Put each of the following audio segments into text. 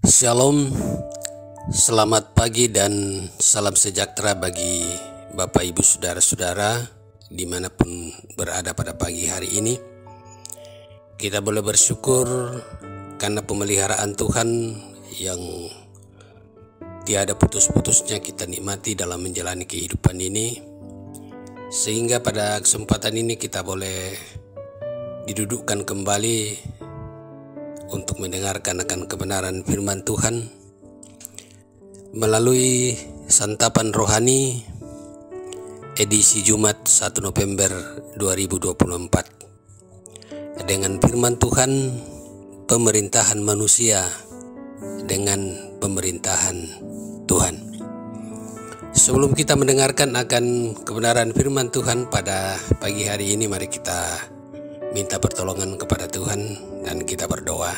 Shalom, selamat pagi dan salam sejahtera bagi Bapak Ibu Saudara-saudara dimanapun berada pada pagi hari ini. Kita boleh bersyukur karena pemeliharaan Tuhan yang tiada putus-putusnya kita nikmati dalam menjalani kehidupan ini, sehingga pada kesempatan ini kita boleh didudukkan kembali untuk mendengarkan akan kebenaran firman Tuhan melalui santapan rohani edisi Jumat 1 November 2024 dengan firman Tuhan pemerintahan manusia dengan pemerintahan Tuhan. Sebelum kita mendengarkan akan kebenaran firman Tuhan pada pagi hari ini, mari kita minta pertolongan kepada Tuhan dan kita berdoa.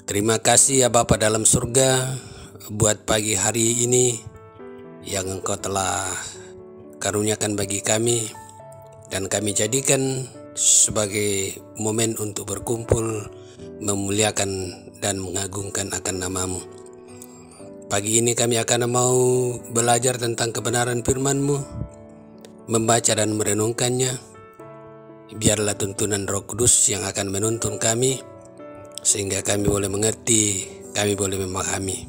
Terima kasih ya Bapa dalam surga buat pagi hari ini yang Engkau telah karuniakan bagi kami dan kami jadikan sebagai momen untuk berkumpul, memuliakan dan mengagungkan akan nama-Mu. Pagi ini kami akan mau belajar tentang kebenaran firman-Mu, membaca dan merenungkannya. Biarlah tuntunan Roh Kudus yang akan menuntun kami, sehingga kami boleh mengerti, kami boleh memahami.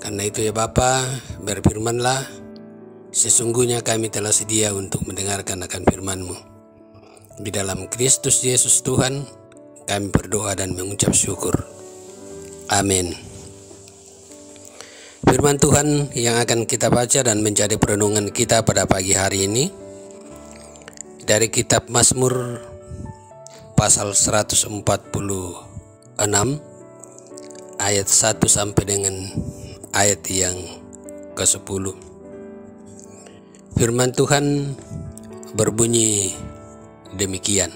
Karena itu ya Bapa, berfirmanlah, sesungguhnya kami telah sedia untuk mendengarkan akan firman-Mu. Di dalam Kristus Yesus Tuhan, kami berdoa dan mengucap syukur. Amin. Firman Tuhan yang akan kita baca dan menjadi perenungan kita pada pagi hari ini dari kitab Mazmur pasal 146 ayat 1 sampai dengan ayat yang ke-10. Firman Tuhan berbunyi demikian.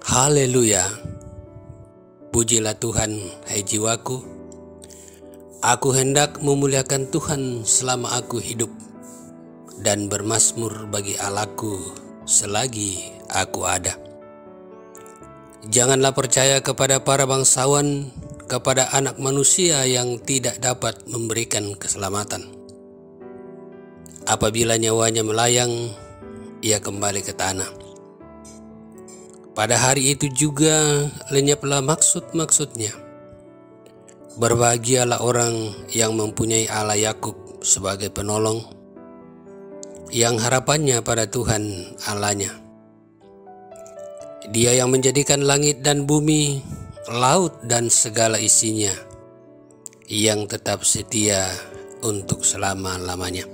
Haleluya, pujilah Tuhan hai jiwaku. Aku hendak memuliakan Tuhan selama aku hidup, dan bermazmur bagi Allahku selagi aku ada. Janganlah percaya kepada para bangsawan, kepada anak manusia yang tidak dapat memberikan keselamatan. Apabila nyawanya melayang, ia kembali ke tanah. Pada hari itu juga lenyaplah maksud-maksudnya. Berbahagialah orang yang mempunyai Allah Yakub sebagai penolong, yang harapannya pada Tuhan Allahnya. Dia yang menjadikan langit dan bumi, laut dan segala isinya, yang tetap setia untuk selama-lamanya.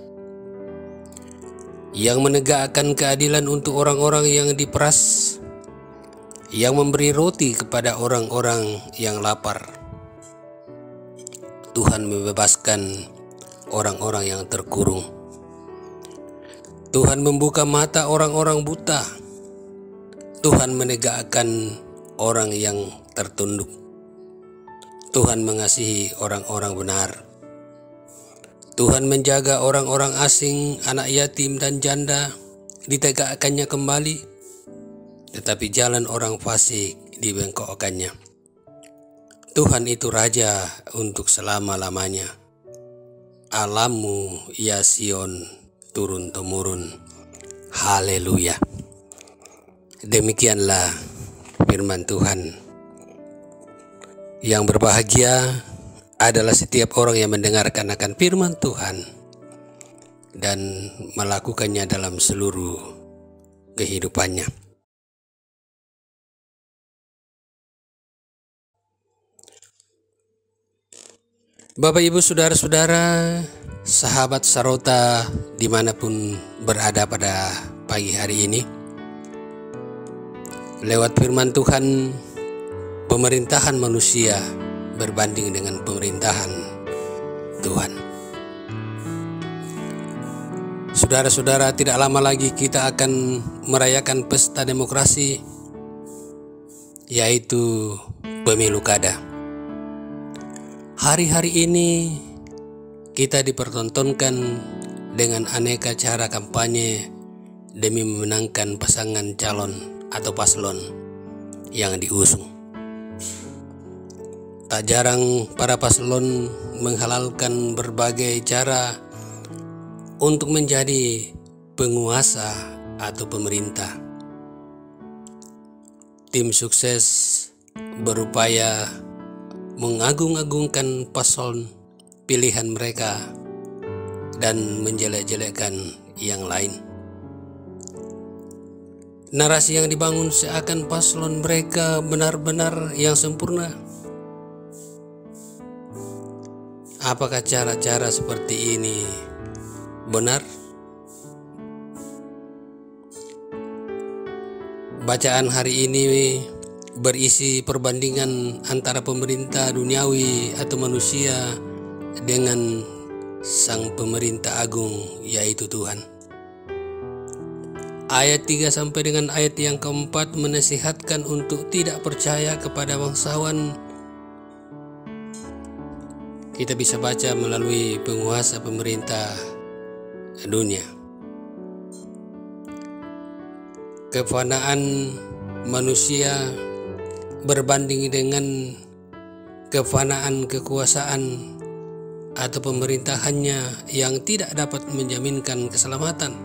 Yang menegakkan keadilan untuk orang-orang yang diperas, yang memberi roti kepada orang-orang yang lapar. Tuhan membebaskan orang-orang yang terkurung. Tuhan membuka mata orang-orang buta. Tuhan menegakkan orang yang tertunduk. Tuhan mengasihi orang-orang benar. Tuhan menjaga orang-orang asing, anak yatim dan janda, ditegakkannya kembali, tetapi jalan orang fasik dibengkokkannya. Tuhan itu Raja untuk selama-lamanya. Allahmu ya Sion, turun-temurun. Haleluya. Demikianlah firman Tuhan. Yang berbahagia adalah setiap orang yang mendengarkan akan firman Tuhan dan melakukannya dalam seluruh kehidupannya. Bapak Ibu Saudara-saudara, sahabat Sarota dimanapun berada pada pagi hari ini, lewat firman Tuhan, pemerintahan manusia berbanding dengan pemerintahan Tuhan. Saudara-saudara, tidak lama lagi kita akan merayakan pesta demokrasi, yaitu pemilu kada. Hari-hari ini kita dipertontonkan dengan aneka cara kampanye demi memenangkan pasangan calon atau paslon yang diusung. Tak jarang para paslon menghalalkan berbagai cara untuk menjadi penguasa atau pemerintah. Tim sukses berupaya mengagung-agungkan paslon pilihan mereka dan menjelek-jelekkan yang lain. Narasi yang dibangun seakan paslon mereka benar-benar yang sempurna. Apakah cara-cara seperti ini benar? Bacaan hari ini berisi perbandingan antara pemerintah duniawi atau manusia dengan sang pemerintah agung, yaitu Tuhan. Ayat 3 sampai dengan ayat yang keempat menasihatkan untuk tidak percaya kepada bangsawan. Kita bisa baca melalui penguasa pemerintah dunia. Kefanaan manusia berbanding dengan kefanaan kekuasaan atau pemerintahannya yang tidak dapat menjaminkan keselamatan.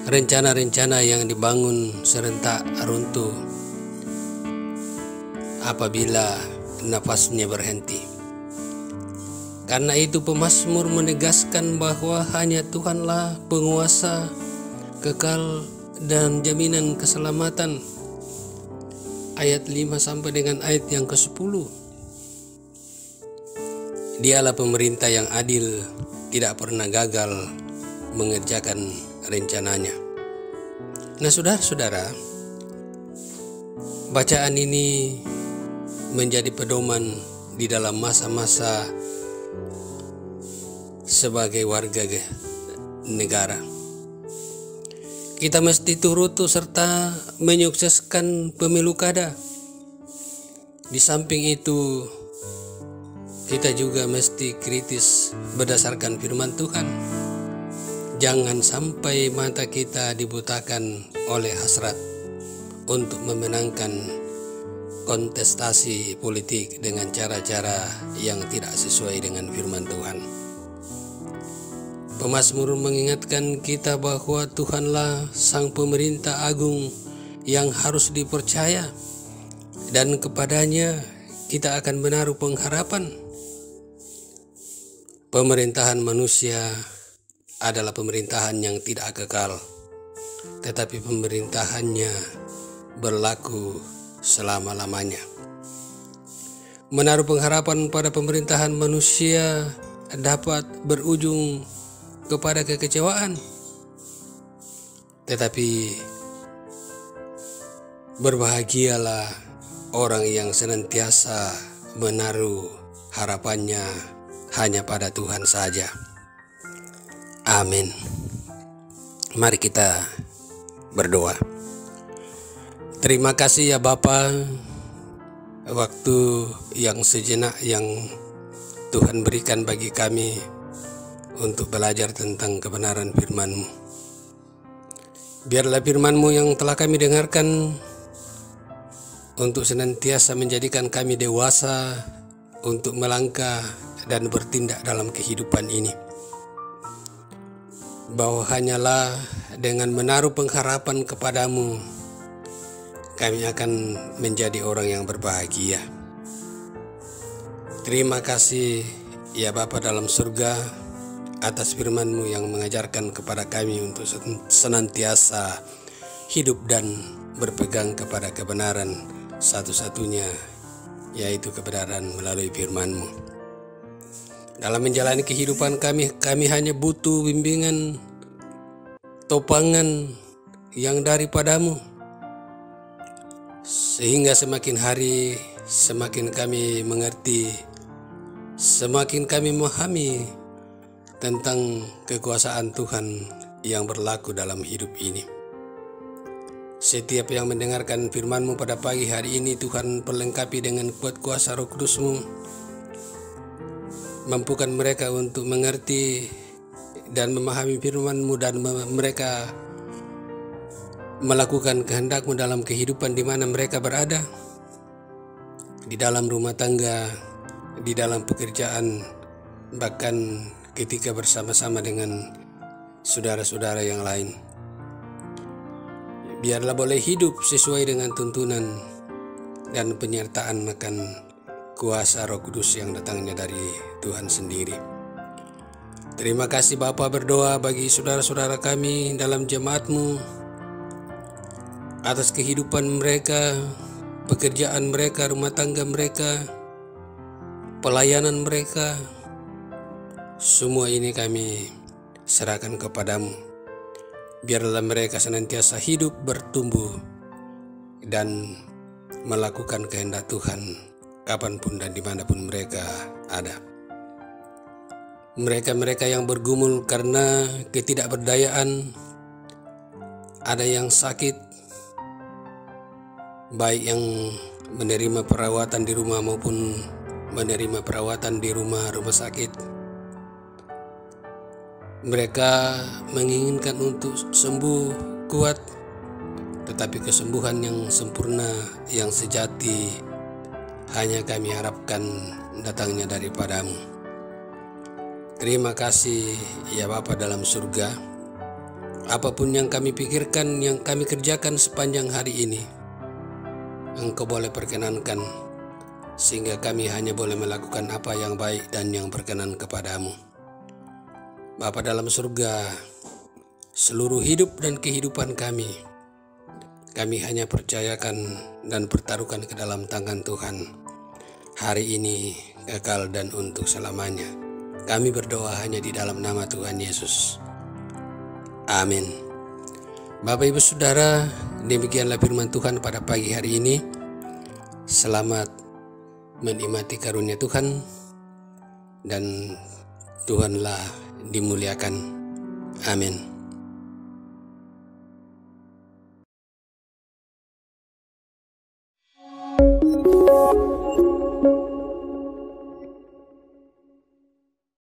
Rencana-rencana yang dibangun serentak runtuh apabila nafasnya berhenti. Karena itu pemazmur menegaskan bahwa hanya Tuhanlah penguasa kekal dan jaminan keselamatan. Ayat 5 sampai dengan ayat yang ke-10. Dialah pemerintah yang adil, tidak pernah gagal mengerjakan rencananya. Nah, saudara-saudara, bacaan ini menjadi pedoman di dalam masa-masa sebagai warga negara. Kita mesti turut serta menyukseskan pemilu kada. Di samping itu, kita juga mesti kritis berdasarkan firman Tuhan. Jangan sampai mata kita dibutakan oleh hasrat untuk memenangkan kontestasi politik dengan cara-cara yang tidak sesuai dengan firman Tuhan. Pemazmur mengingatkan kita bahwa Tuhanlah sang pemerintah agung yang harus dipercaya, dan kepadanya kita akan menaruh pengharapan. Pemerintahan manusia adalah pemerintahan yang tidak kekal, tetapi pemerintahannya berlaku selama-lamanya. Menaruh pengharapan pada pemerintahan manusia dapat berujung kepada kekecewaan, tetapi berbahagialah orang yang senantiasa menaruh harapannya hanya pada Tuhan saja. Amin. Mari kita berdoa. Terima kasih ya Bapa, waktu yang sejenak yang Tuhan berikan bagi kami untuk belajar tentang kebenaran firman-Mu. Biarlah firman-Mu yang telah kami dengarkan untuk senantiasa menjadikan kami dewasa untuk melangkah dan bertindak dalam kehidupan ini. Bahwa hanyalah dengan menaruh pengharapan kepadamu, kami akan menjadi orang yang berbahagia. Terima kasih ya Bapa dalam surga atas firman-Mu yang mengajarkan kepada kami untuk senantiasa hidup dan berpegang kepada kebenaran satu-satunya, yaitu kebenaran melalui firman-Mu. Dalam menjalani kehidupan kami hanya butuh bimbingan, topangan yang daripadamu. Sehingga semakin hari, semakin kami mengerti, semakin kami memahami tentang kekuasaan Tuhan yang berlaku dalam hidup ini. Setiap yang mendengarkan firman-Mu pada pagi hari ini, Tuhan perlengkapi dengan kuat kuasa Roh Kudus-Mu. Mampukan mereka untuk mengerti dan memahami firman-Mu, dan mereka melakukan kehendak-Mu dalam kehidupan di mana mereka berada. di dalam rumah tangga, di dalam pekerjaan, bahkan ketika bersama-sama dengan saudara-saudara yang lain. Biarlah boleh hidup sesuai dengan tuntunan dan penyertaan akan kuasa Roh Kudus yang datangnya dari Tuhan sendiri. Terima kasih Bapa, berdoa bagi saudara-saudara kami dalam jemaat-Mu atas kehidupan mereka, pekerjaan mereka, rumah tangga mereka, pelayanan mereka. Semua ini kami serahkan kepadamu. Biarlah mereka senantiasa hidup, bertumbuh, dan melakukan kehendak Tuhan kapanpun dan dimanapun mereka ada. Mereka-mereka yang bergumul karena ketidakberdayaan, ada yang sakit, baik yang menerima perawatan di rumah maupun menerima perawatan di rumah sakit. Mereka menginginkan untuk sembuh kuat, tetapi kesembuhan yang sempurna, yang sejati, hanya kami harapkan datangnya daripadamu. Terima kasih ya Bapa dalam surga. Apapun yang kami pikirkan, yang kami kerjakan sepanjang hari ini, Engkau boleh perkenankan, sehingga kami hanya boleh melakukan apa yang baik dan yang berkenan kepadamu. Bapa dalam surga, seluruh hidup dan kehidupan kami hanya percayakan dan pertaruhkan ke dalam tangan Tuhan. Hari ini kekal dan untuk selamanya. Kami berdoa hanya di dalam nama Tuhan Yesus. Amin. Bapak Ibu Saudara, demikianlah firman Tuhan pada pagi hari ini. Selamat menikmati karunia Tuhan, dan Tuhanlah dimuliakan. Amin.